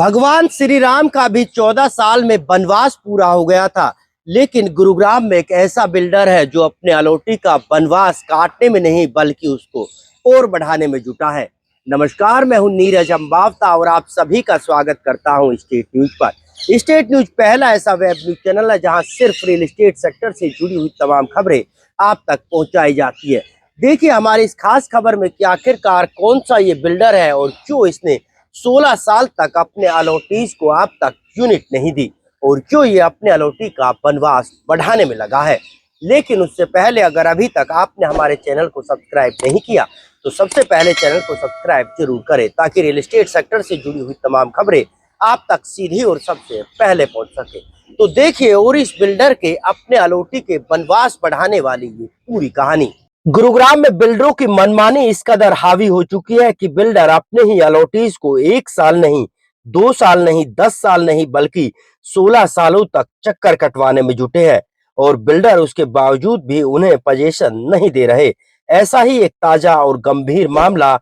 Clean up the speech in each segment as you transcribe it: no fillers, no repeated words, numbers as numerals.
भगवान श्री राम का भी 14 साल में वनवास पूरा हो गया था, लेकिन गुरुग्राम में एक ऐसा बिल्डर है जो अपने अलोटी का वनवास काटने में नहीं बल्कि उसको और बढ़ाने में जुटा है। नमस्कार, मैं हूं नीरज अम्बावता और आप सभी का स्वागत करता हूं स्टेट न्यूज पर। स्टेट न्यूज पहला ऐसा वेब न्यूज चैनल है जहां सिर्फ रियल एस्टेट सेक्टर से जुड़ी हुई तमाम खबरें आप तक पहुंचाई जाती है। देखिए हमारी इस खास खबर में कि आखिरकार कौन सा ये बिल्डर है और क्यों इसने 16 साल तक अपने अलॉटीज को आप तक यूनिट नहीं दी और क्यों ये अपने अलॉटी का वनवास बढ़ाने में लगा है। लेकिन उससे पहले अगर अभी तक आपने हमारे चैनल को सब्सक्राइब नहीं किया तो सबसे पहले चैनल को सब्सक्राइब जरूर करें ताकि रियल एस्टेट सेक्टर से जुड़ी हुई तमाम खबरें आप तक सीधी और सबसे पहले पहुंच सके। तो देखिए और इस बिल्डर के अपने अलॉटी के वनवास बढ़ाने वाली ये पूरी कहानी। गुरुग्राम में बिल्डरों की मनमानी इस कदर हावी हो चुकी है कि बिल्डर अपने ही अलॉटीज को 1 साल नहीं, 2 साल नहीं, 10 साल नहीं बल्कि 16 सालों तक चक्कर कटवाने में जुटे हैं और बिल्डर उसके बावजूद भी उन्हें पोजीशन नहीं दे रहे। ऐसा ही एक ताजा और गंभीर मामला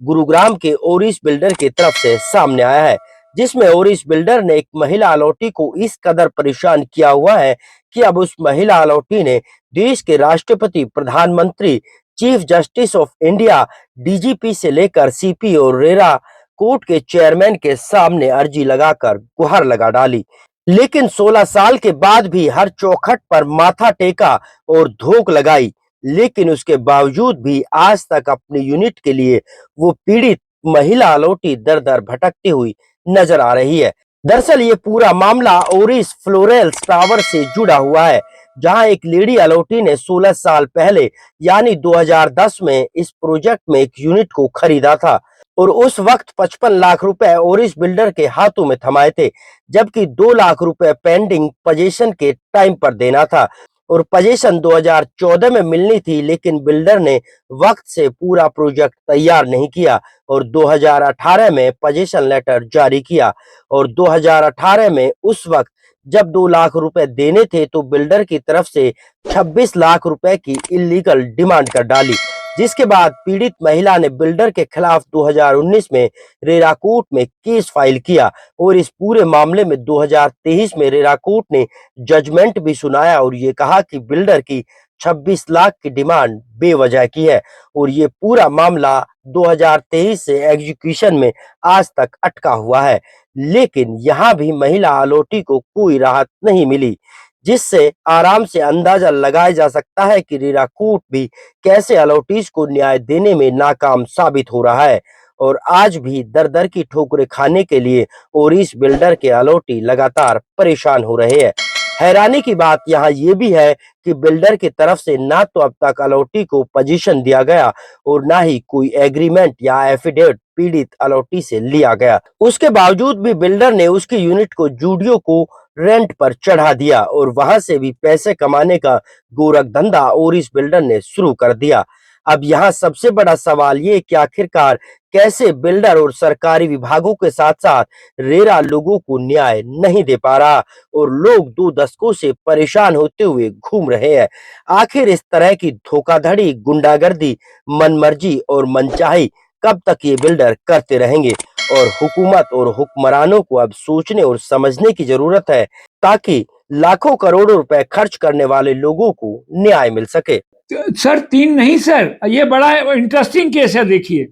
गुरुग्राम के ओरिस बिल्डर की तरफ से सामने आया है, जिसमें ओरिस बिल्डर ने एक महिला अलॉटी को इस कदर परेशान किया हुआ है कि अब उस महिला अलॉटी ने देश के राष्ट्रपति, प्रधानमंत्री, chief justice of India, DGP से लेकर सीपी और रेरा कोर्ट के चेयरमैन के सामने अर्जी लगाकर गुहार लगा डाली। लेकिन 16 साल के बाद भी हर चौखट पर माथा टेका और धोख लगाई, लेकिन उसके बावजूद भी आज तक अपनी यूनिट के लिए वो पीड़ित महिला अलॉटी दर दर भटकती हुई नजर आ रही है। दरअसल ये पूरा मामला ओरिस फ्लोरेल्स टावर से जुड़ा हुआ है, जहां एक लेडी अलॉटी ने 16 साल पहले यानी 2010 में इस प्रोजेक्ट में एक यूनिट को खरीदा था और उस वक्त 55 लाख रुपए ओरिस बिल्डर के हाथों में थमाए थे, जबकि 2 लाख रुपए पेंडिंग पोजीशन के टाइम पर देना था और पोजीशन 2014 में मिलनी थी। लेकिन बिल्डर ने वक्त से पूरा प्रोजेक्ट तैयार नहीं किया और 2018 में पोजीशन लेटर जारी किया और 2018 में उस वक्त जब 2 लाख रुपए देने थे तो बिल्डर की तरफ से 26 लाख रुपए की इलीगल डिमांड कर डाली, जिसके बाद पीड़ित महिला ने बिल्डर के खिलाफ 2019 में रेरा कोर्ट में केस फाइल किया और इस पूरे मामले में 2023 में रेरा कोर्ट ने जजमेंट भी सुनाया और ये कहा कि बिल्डर की 26 लाख की डिमांड बेवजह की है और ये पूरा मामला 2023 से एग्जीक्यूशन में आज तक अटका हुआ है। लेकिन यहाँ भी महिला अलॉटी को कोई राहत नहीं मिली, जिससे आराम से अंदाजा लगाया जा सकता है कि रेरा कोर्ट भी कैसे अलॉटीज को न्याय देने में नाकाम साबित हो रहा है और आज भी दर दर की ठोकरें खाने के लिए ओरिस बिल्डर के अलॉटी लगातार परेशान हो रहे हैं। हैरानी की बात यहाँ ये भी है कि बिल्डर की तरफ से ना तो अब तक अलॉटी को पोजीशन दिया गया और ना ही कोई एग्रीमेंट या एफिडेविट पीड़ित अलॉटी से लिया गया। उसके बावजूद भी बिल्डर ने उसकी यूनिट को जूडियो को रेंट पर चढ़ा दिया और वहां से भी पैसे कमाने का गोरख धंधा ओरिस बिल्डर ने शुरू कर दिया। अब यहाँ सबसे बड़ा सवाल ये कि आखिरकार कैसे बिल्डर और सरकारी विभागों के साथ साथ रेरा लोगों को न्याय नहीं दे पा रहा और लोग 2 दशकों से परेशान होते हुए घूम रहे हैं। आखिर इस तरह की धोखाधड़ी, गुंडागर्दी, मनमर्जी और मनचाही कब तक ये बिल्डर करते रहेंगे और हुकूमत और हुक्मरानों को अब सोचने और समझने की जरूरत है ताकि लाखों करोड़ों रुपए खर्च करने वाले लोगों को न्याय मिल सके। सर 3 नहीं सर, ये बड़ा इंटरेस्टिंग केस है। देखिए,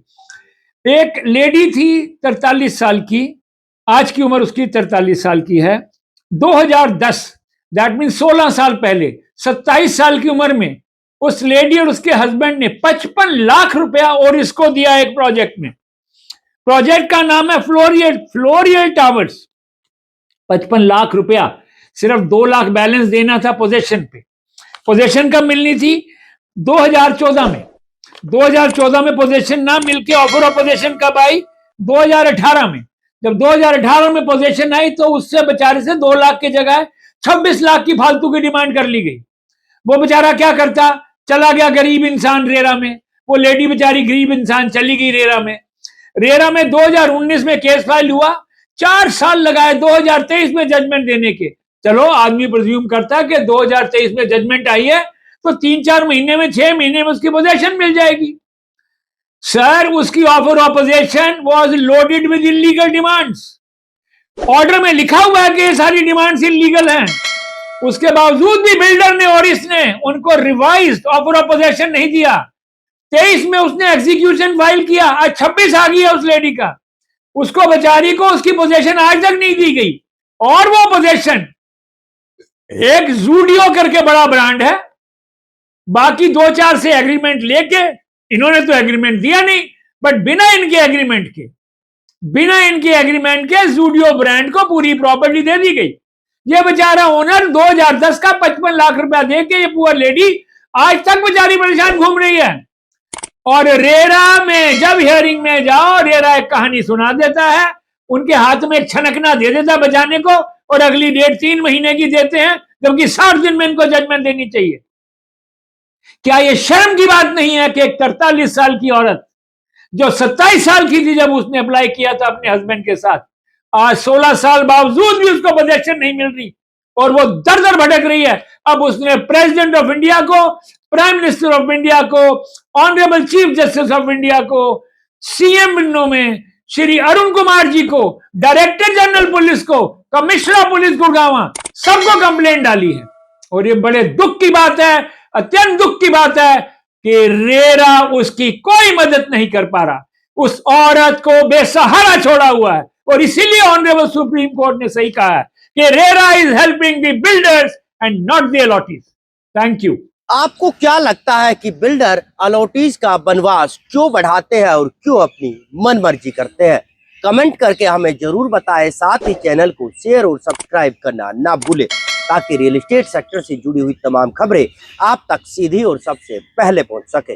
एक लेडी थी 43 साल की, आज की उम्र उसकी 43 साल की है। 2010 दैट मीन 16 साल पहले 27 साल की उम्र में उस लेडी और उसके हस्बैंड ने 55 लाख रुपया और इसको दिया एक प्रोजेक्ट में। प्रोजेक्ट का नाम है फ्लोरियल टावर्स। 55 लाख रुपया, सिर्फ 2 लाख बैलेंस देना था पोजेशन पे। पोजेशन कब मिलनी थी? 2014 में। 2014 में पोजीशन ना मिलके ऑफर ऑफ पोजीशन कब आई? 2018 में। जब 2018 में पोजीशन आई तो उससे बेचारे से 2 लाख की जगह 26 लाख की फालतू की डिमांड कर ली गई। वो बेचारा क्या करता? चला गया गरीब इंसान रेरा में। वो लेडी बेचारी गरीब इंसान चली गई रेरा में। रेरा में 2019 में केस फाइल हुआ, 4 साल लगाए 2023 में जजमेंट देने के। चलो आदमी प्रिज्यूम करता कि 2023 में जजमेंट आई है तो 3-4 महीने में, 6 महीने में उसकी पोजीशन मिल जाएगी। सर, उसकी offer of position was loaded with illegal demands. Order में लिखा हुआ है कि ये सारी डिमांड्स इलीगल हैं, उसके बावजूद भी बिल्डर ने और इसने उनको रिवाइज्ड ऑफर ऑफ पोजेशन नहीं दिया। 23 में उसने एग्जीक्यूशन फाइल किया, आज 26 आ गया उस लेडी का, उसको बेचारी को उसकी पोजेशन आज तक नहीं दी गई। और वो पोजेशन एक जूडियो करके बड़ा ब्रांड है, बाकी 2-4 से एग्रीमेंट लेके, इन्होंने तो एग्रीमेंट दिया नहीं, बट बिना इनके एग्रीमेंट के जूडियो ब्रांड को पूरी प्रॉपर्टी दे दी गई। ये बेचारा ओनर 2010 का 55 लाख रुपया दे के ये पुअर लेडी आज तक बेचारी परेशान घूम रही है। और रेरा में जब हियरिंग में जाओ, रेरा एक कहानी सुना देता है, उनके हाथ में एक छनकना दे देता है बचाने को, और अगली डेट 3 महीने की देते हैं, जबकि 60 दिन में इनको जजमेंट देनी चाहिए। क्या ये शर्म की बात नहीं है कि एक 43 साल की औरत जो 27 साल की थी जब उसने अप्लाई किया था अपने हस्बैंड के साथ, आज 16 साल बावजूद भी उसको पोजेशन नहीं मिल रही और वो दर दर भटक रही है। अब उसने प्रेसिडेंट ऑफ इंडिया को, प्राइम मिनिस्टर ऑफ इंडिया को, honourable chief justice of India को, सीएम में श्री अरुण कुमार जी को, डायरेक्टर जनरल पुलिस को, कमिश्नर ऑफ पुलिस गुड़गांव, सबको कंप्लेंट डाली है। और ये बड़े दुख की बात है, अत्यंत दुख की बात है कि रेरा उसकी कोई मदद नहीं कर पा रहा, उस औरत को बेसहारा छोड़ा हुआ है। और इसीलिए ऑनरेबल सुप्रीम कोर्ट ने सही कहा है कि RERA is helping the builders and not the allottees. Thank you. आपको क्या लगता है कि बिल्डर अलॉटीज का बनवास क्यों बढ़ाते हैं और क्यों अपनी मनमर्जी करते हैं? कमेंट करके हमें जरूर बताएं। साथ ही चैनल को शेयर और सब्सक्राइब करना ना भूलें, ताकि रियल एस्टेट सेक्टर से जुड़ी हुई तमाम खबरें आप तक सीधी और सबसे पहले पहुंच सके।